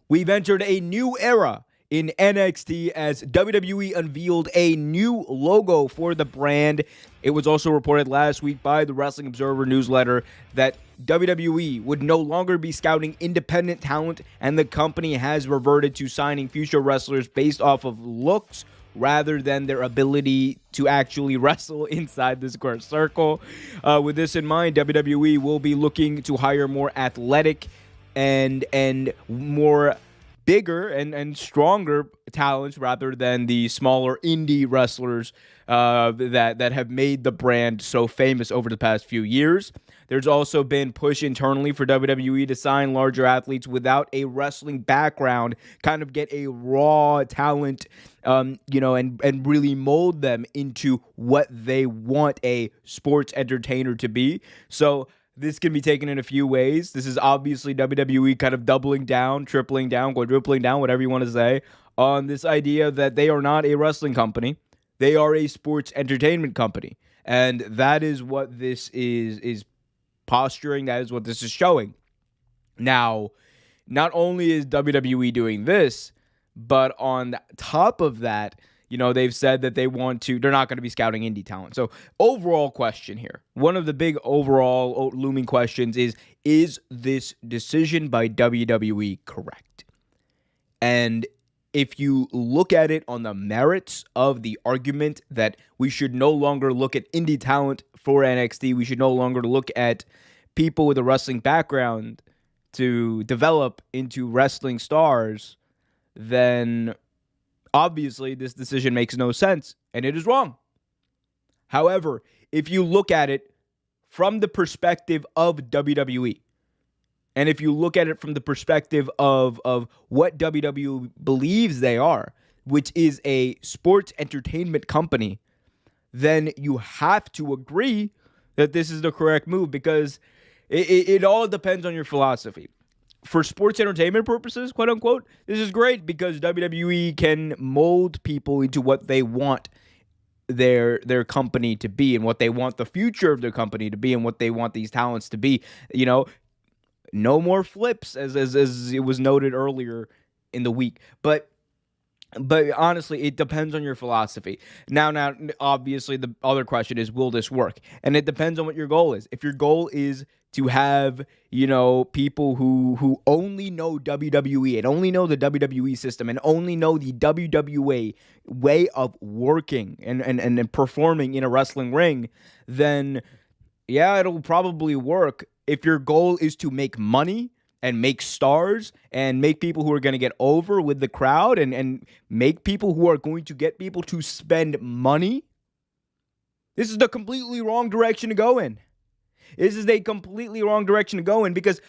We've entered a new era in NXT as WWE unveiled a new logo for the brand. It was also reported last week by the Wrestling Observer newsletter that WWE would no longer be scouting independent talent, and the company has reverted to signing future wrestlers based off of looks rather than their ability to actually wrestle inside the square circle. With this in mind, WWE will be looking to hire more athletic and more bigger and stronger talents rather than the smaller indie wrestlers that have made the brand so famous over the past few years. There's also been push internally for WWE to sign larger athletes without a wrestling background, kind of get a raw talent, and really mold them into what they want a sports entertainer to be. So this can be taken in a few ways. This is obviously WWE kind of doubling down, tripling down, quadrupling down, whatever you want to say, on this idea that they are not a wrestling company. They are a sports entertainment company. And that is what this is posturing. That is what this is showing. Now, not only is WWE doing this, but on top of that, they've said that they're not going to be scouting indie talent. So overall question here, one of the big overall looming questions is this decision by WWE correct? And if you look at it on the merits of the argument that we should no longer look at indie talent for NXT, we should no longer look at people with a wrestling background to develop into wrestling stars, then obviously this decision makes no sense, and it is wrong. However, if you look at it from the perspective of WWE, and if you look at it from the perspective of what WWE believes they are, which is a sports entertainment company, then you have to agree that this is the correct move, because it all depends on your philosophy. For sports entertainment purposes, quote unquote, this is great because WWE can mold people into what they want their company to be, and what they want the future of their company to be, and what they want these talents to be. No more flips, as it was noted earlier in the week. But honestly, it depends on your philosophy. Now, obviously, the other question is, will this work? And it depends on what your goal is. If your goal is to have, people who only know WWE and only know the WWE system and only know the WWE way of working and performing in a wrestling ring, then yeah, it'll probably work. If your goal is to make money and make stars and make people who are going to get over with the crowd and make people who are going to get people to spend money, this is the completely wrong direction to go in. This is a completely wrong direction to go in because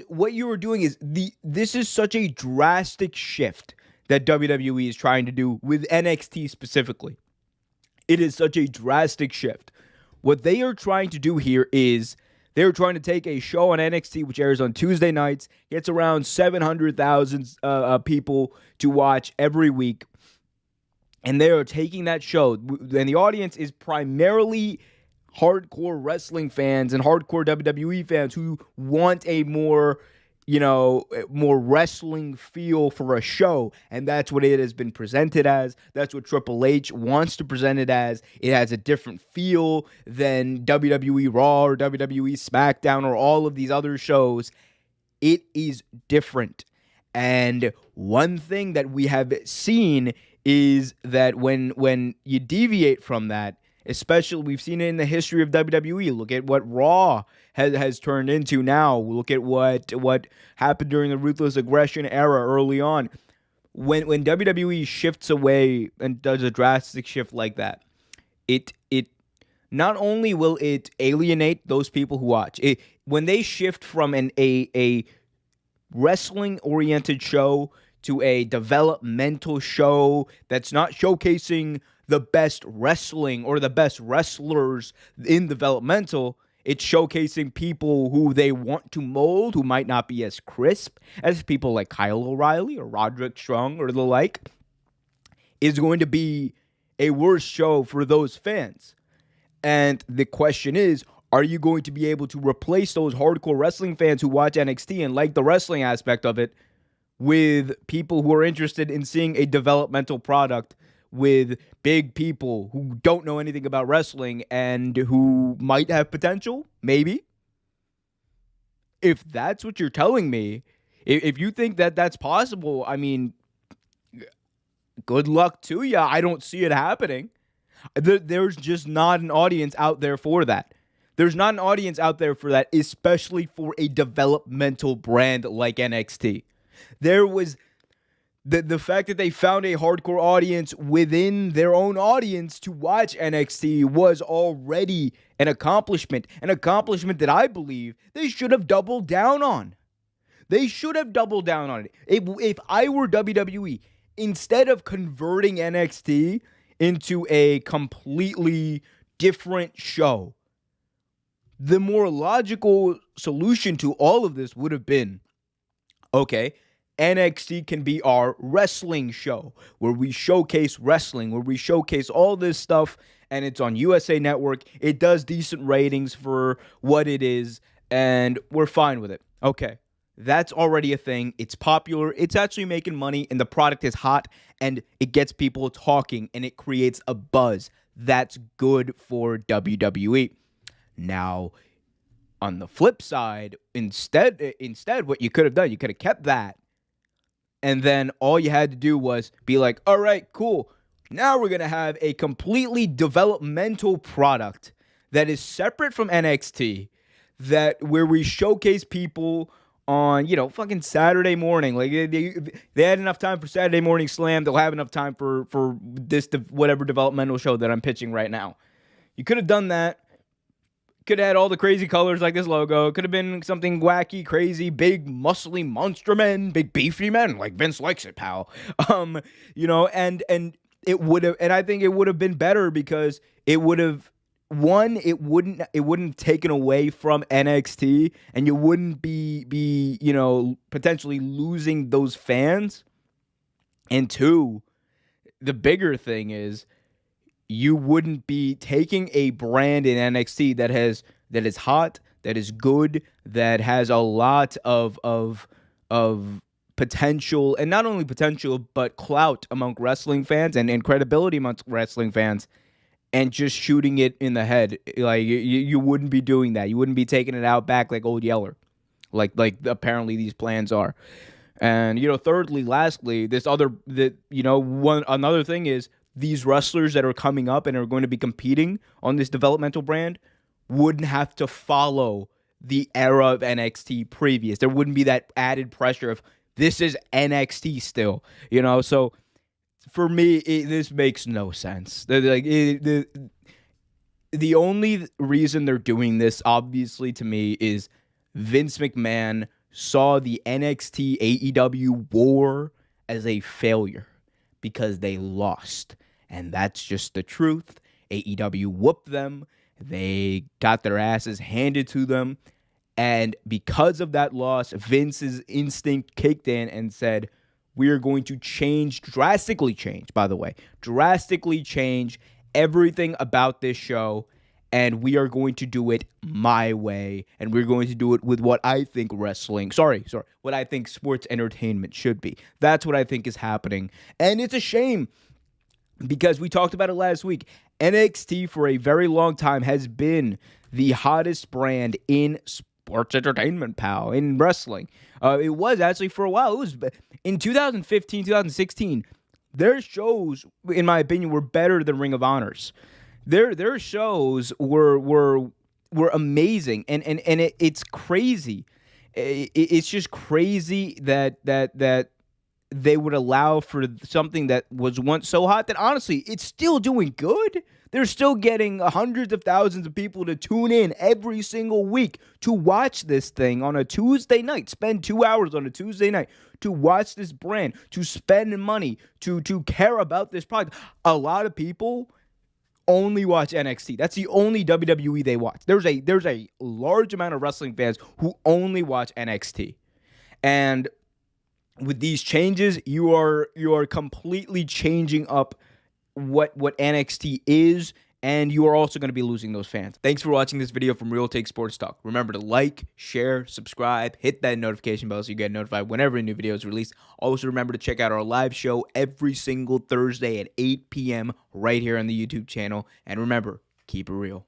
what you are doing is this is such a drastic shift that WWE is trying to do with NXT specifically. It is such a drastic shift. What they are trying to do here is they're trying to take a show on NXT, which airs on Tuesday nights, gets around 700,000 people to watch every week, and they are taking that show, and the audience is primarily hardcore wrestling fans and hardcore WWE fans who want a more wrestling feel for a show, and that's what it has been presented as. That's what Triple H wants to present it as. It has a different feel than WWE Raw or WWE SmackDown or all of these other shows. It is different. And one thing that we have seen is that when you deviate from that, especially, we've seen it in the history of WWE. Look at what Raw has turned into now. Look at what happened during the Ruthless Aggression era early on. When WWE shifts away and does a drastic shift like that, it not only will it alienate those people who watch it, when they shift from a wrestling-oriented show to a developmental show that's not showcasing the best wrestling or the best wrestlers in developmental, it's showcasing people who they want to mold, who might not be as crisp as people like Kyle O'Reilly or Roderick Strong or the like, is going to be a worse show for those fans. And the question is, are you going to be able to replace those hardcore wrestling fans who watch NXT and like the wrestling aspect of it with people who are interested in seeing a developmental product with big people who don't know anything about wrestling and who might have potential, maybe. If that's what you're telling me, if you think that that's possible, I mean, good luck to you. I don't see it happening. There's just not an audience out there for that. There's not an audience out there for that, especially for a developmental brand like NXT. There was the fact that they found a hardcore audience within their own audience to watch NXT was already an accomplishment that I believe they should have doubled down on. They should have doubled down on it. If I were WWE, instead of converting NXT into a completely different show, the more logical solution to all of this would have been, okay, NXT can be our wrestling show where we showcase wrestling, where we showcase all this stuff, and it's on USA Network. It does decent ratings for what it is, and we're fine with it. Okay, that's already a thing. It's popular. It's actually making money, and the product is hot, and it gets people talking, and it creates a buzz. That's good for WWE. Now, on the flip side, instead, what you could have done, you could have kept that. And then all you had to do was be like, all right, cool. Now we're going to have a completely developmental product that is separate from NXT, where we showcase people on, fucking Saturday morning. Like they had enough time for Saturday Morning Slam. They'll have enough time for this, whatever developmental show that I'm pitching right now. You could have done that. Could have had all the crazy colors like this logo. Could have been something wacky, crazy, big, muscly monster men, big beefy men, like Vince likes it, pal. And it would have, and I think it would have been better because it would have, it wouldn't have taken away from NXT, and you wouldn't be potentially losing those fans. And two, the bigger thing is, you wouldn't be taking a brand in NXT that is hot, that is good, that has a lot of potential, and not only potential, but clout among wrestling fans and credibility amongst wrestling fans, and just shooting it in the head. Like you wouldn't be doing that. You wouldn't be taking it out back like Old Yeller, like apparently these plans are. And lastly, another thing is, these wrestlers that are coming up and are going to be competing on this developmental brand wouldn't have to follow the era of NXT previous. There wouldn't be that added pressure of this is NXT still, So for me, this makes no sense. The only reason they're doing this, obviously, to me, is Vince McMahon saw the NXT AEW war as a failure because they lost. And that's just the truth. AEW whooped them. They got their asses handed to them. And because of that loss, Vince's instinct kicked in and said, we are going to drastically change everything about this show. And we are going to do it my way. And we're going to do it with what I think what I think sports entertainment should be. That's what I think is happening. And it's a shame because we talked about it last week. NXT for a very long time has been the hottest brand in sports entertainment, pal, in wrestling. It was actually for a while. It was in 2015, 2016. Their shows, in my opinion, were better than Ring of Honors. Their shows were amazing, and it's crazy. It's just crazy that they would allow for something that was once so hot that honestly it's still doing good. They're still getting hundreds of thousands of people to tune in every single week to watch this thing on a Tuesday night. Spend 2 hours on a Tuesday night to watch this brand, to spend money, to care about this product. A lot of people only watch NXT. That's the only WWE they watch. There's a large amount of wrestling fans who only watch NXT. And with these changes, you are completely changing up what NXT is and you are also going to be losing those fans. Thanks for watching this video from Real Take Sports Talk. Remember to like, share, subscribe, hit that notification bell so you get notified whenever a new video is released. Also, remember to check out our live show every single Thursday at 8 p.m. right here on the YouTube channel. And remember, keep it real.